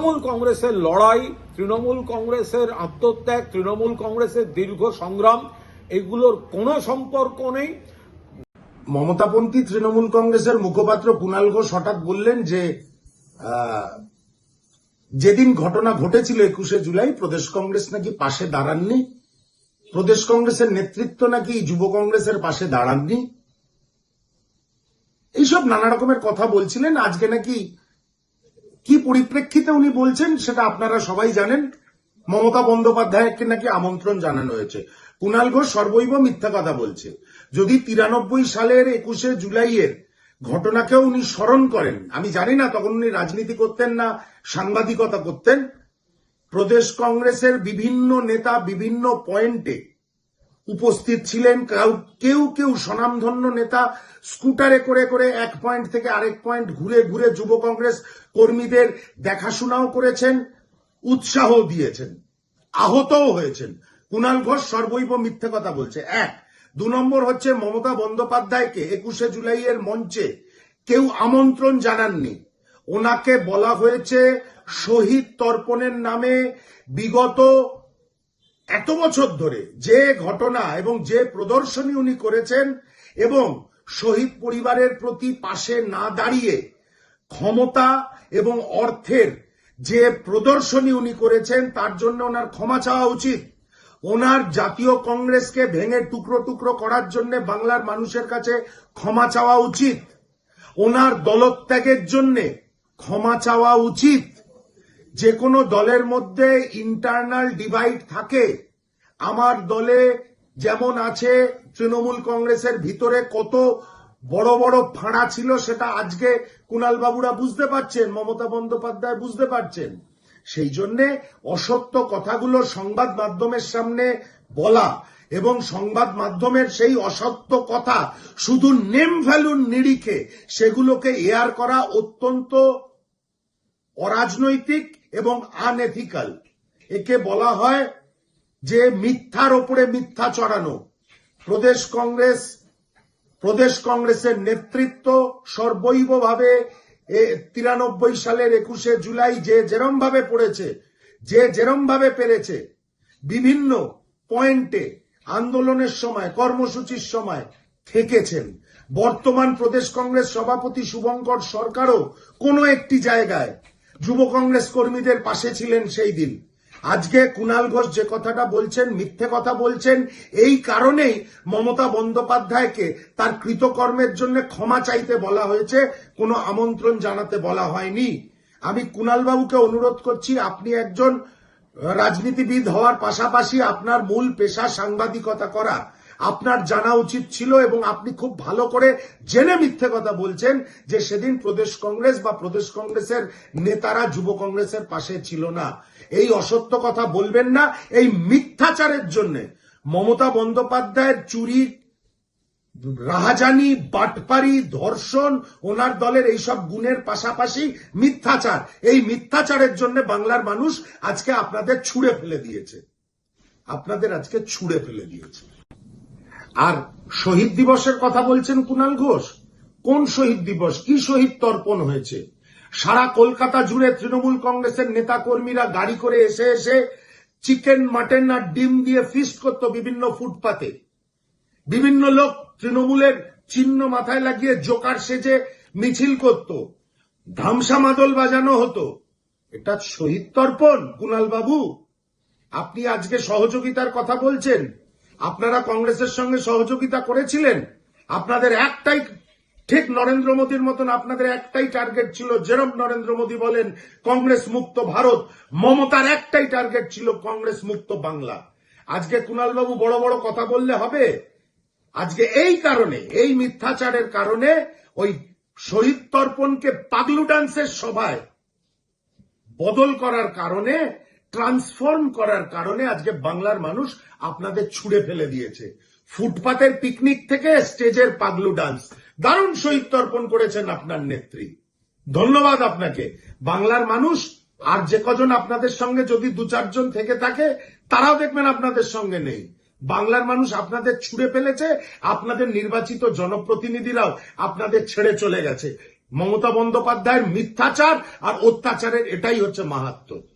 তৃণমূল কংগ্রেসের লড়াই, তৃণমূল কংগ্রেসের আত্মত্যাগ, তৃণমূল কংগ্রেসের দীর্ঘ সংগ্রাম, এগুলোর কোনো সম্পর্ক নেই। মমতাপন্থী তৃণমূল কংগ্রেসের মুখপাত্র কুণাল ঘোষ হঠাৎ বললেন যে যেদিন ঘটনা ঘটেছিল 21শে জুলাই প্রদেশ কংগ্রেস নাকি পাশে দাঁড়াননি, প্রদেশ কংগ্রেসের নেতৃত্ব নাকি যুব কংগ্রেসের পাশে দাঁড়াননি, এইসব নানা রকমের কথা বলছিলেন। আজকে নাকি কি পরিপ্রেক্ষিতে উনি বলছেন সেটা আপনারা সবাই জানেন। মমতা বন্দ্যোপাধ্যায়কে নাকি আমন্ত্রণ জানানো হয়েছে। কুণাল ঘোষ সর্বৈব মিথ্যা কথা বলছে। যদি 93 সালের 21শে জুলাইয়ের ঘটনাকেও উনি স্মরণ করেন, আমি জানি না তখন উনি রাজনীতি করতেন না সাংবাদিকতা করতেন। প্রদেশ কংগ্রেসের বিভিন্ন নেতা বিভিন্ন পয়েন্টে উপস্থিত ছিলেন। কেউ কেউ স্বনামধন্য নেতা স্কুটারে করে করে এক পয়েন্ট থেকে আরেক পয়েন্ট ঘুরে ঘুরে যুব কংগ্রেস কর্মীদের দেখাশোনাও করেছেন, উৎসাহ দিয়েছেন, আহতও হয়েছেন। কুণাল ঘোষ সর্বৈব মিথ্যে কথা বলছে। 1। 2 নম্বর হচ্ছে মমতা বন্দ্যোপাধ্যায়কে 21শে জুলাইয়ের মঞ্চে কেউ আমন্ত্রণ জানাননি। ওনাকে বলা হয়েছে শহীদ তর্পণের নামে বিগত এত বছর ধরে যে ঘটনা এবং যে প্রদর্শনী উনি করেছেন এবং শহীদ পরিবারের প্রতি পাশে না দাঁড়িয়ে ক্ষমতা এবং অর্থের যে প্রদর্শনী উনি করেছেন তার জন্য ওনার ক্ষমা চাওয়া উচিত। ওনার জাতীয় কংগ্রেসকে ভেঙে টুকরো টুকরো করার জন্য বাংলার মানুষের কাছে ক্ষমা চাওয়া উচিত। ওনার দলত্যাগের জন্য ক্ষমা চাওয়া উচিত। যে কোনো দলের মধ্যে ইন্টারনাল ডিভাইড থাকে। আমার দলে যেমন আছে, তৃণমূল কংগ্রেসের ভিতরে কত বড় বড় ফাঁড়া ছিল সেটা আজকে কুণাল বাবুরা বুঝতে পারছেন, মমতা বন্দ্যোপাধ্যায় বুঝতে পারছেন। সেই জন্য অসত্য কথাগুলো সংবাদ মাধ্যমের সামনে বলা এবং সংবাদ মাধ্যমের সেই অসত্য কথা শুধু নেম ভ্যালুর নিরিখে সেগুলোকে এয়ার করা অত্যন্ত অরাজনৈতিক এবং আনএথিক্যাল। একে বলা হয় যে মিথ্যার ওপরে মিথ্যা চড়ানো। প্রদেশ কংগ্রেসের নেতৃত্ব সর্বৈবভাবে 93 সালের 21শে জুলাই যে যেরম ভাবে পড়েছে, যে যেরম ভাবে পেরেছে, বিভিন্ন পয়েন্টে আন্দোলনের সময় কর্মসূচির সময় থেকেছেন। বর্তমান প্রদেশ কংগ্রেস সভাপতি শুভঙ্কর সরকারও কোনো একটি জায়গায় যুব কংগ্রেস কর্মীদের পাশে ছিলেন সেই দিন। আজকে কুণাল ঘোষ যে কথাটা বলছেন মিথ্যে কথা বলছেন। এই কারণেই মমতা বন্দ্যোপাধ্যায়কে তার কৃতকর্মের জন্য ক্ষমা চাইতে বলা হয়েছে, কোনো আমন্ত্রণ জানাতে বলা হয়নি। আমি কুণাল বাবুকে অনুরোধ করছি, আপনি একজন রাজনীতিবিদ হওয়ার পাশাপাশি আপনার মূল পেশা সাংবাদিকতা করা। আপনার জানা উচিত ছিল এবং আপনি খুব ভালো করে জেনে মিথ্যে কথা বলছেন যে সেদিন প্রদেশ কংগ্রেস বা প্রদেশ কংগ্রেসের নেতারা যুব কংগ্রেসের পাশে ছিল না। এই অসত্য কথা বলবেন না। এই মিথ্যাচারের জন্য মমতা বন্দ্যোপাধ্যায়ের চুরি, রাহাজানি, বাটপারি, ধর্ষণ, ওনার দলের এইসব গুণের পাশাপাশি মিথ্যাচার, এই মিথ্যাচারের জন্য বাংলার মানুষ আজকে আপনাদের ছুঁড়ে ফেলে দিয়েছে। আর শহীদ দিবসের কথা বলছেন কুণাল ঘোষ। কোন শহীদ দিবস? কি শহীদ তর্পণ হয়েছে? সারা কলকাতা জুড়ে তৃণমূল কংগ্রেসের নেতা কর্মীরা গাড়ি করে এসে এসে চিকেন, মাটন আর ডিম দিয়ে ফিস্ট করত বিভিন্ন ফুটপাতে। বিভিন্ন লোক তৃণমূলের চিহ্ন মাথায় লাগিয়ে জোকার সেজে মিছিল করত, ধামসা মাদল বাজানো হতো। এটা শহীদ তর্পণ? কুণাল বাবু, আপনি আজকে সহযোগিতার কথা বলছেন। আপনারা কংগ্রেসের সঙ্গে সহযোগিতা করেছিলেন। আপনাদের একটাই, ঠিক নরেন্দ্র মোদীর মতন আপনাদের একটাই টার্গেট ছিল, যেরকম নরেন্দ্র মোদী বলেন কংগ্রেস মুক্ত ভারত, মমতার একটাই টার্গেট ছিল কংগ্রেস মুক্ত বাংলা। আজকে কুণাল বাবু বড় বড় কথা বললে হবে? আজকে এই কারণে, এই মিথ্যাচারের কারণে, ওই শহীদ তর্পণকে পাগলু ডান্সের সভায় বদল করার কারণে, ট্রান্সফর্ম করার কারণে আজকে বাংলার মানুষ আপনাদের ছুঁড়ে ফেলে দিয়েছে। ফুটপাতের পিকনিক থেকে স্টেজের পাগলু ডান্স, দারুণ শহীদ তর্পণ করেছেন আপনার নেত্রী, ধন্যবাদ আপনাকে। বাংলার মানুষ আর যে কজন আপনাদের সঙ্গে যদি 2-4 জন থেকে থাকে তারাও দেখবেন আপনাদের সঙ্গে নেই। বাংলার মানুষ আপনাদের ছুঁড়ে ফেলেছে, আপনাদের নির্বাচিত জনপ্রতিনিধিরাও আপনাদের ছেড়ে চলে গেছে। মমতা বন্দ্যোপাধ্যায়ের মিথ্যাচার আর অত্যাচারের এটাই হচ্ছে মাহাত্ম্য।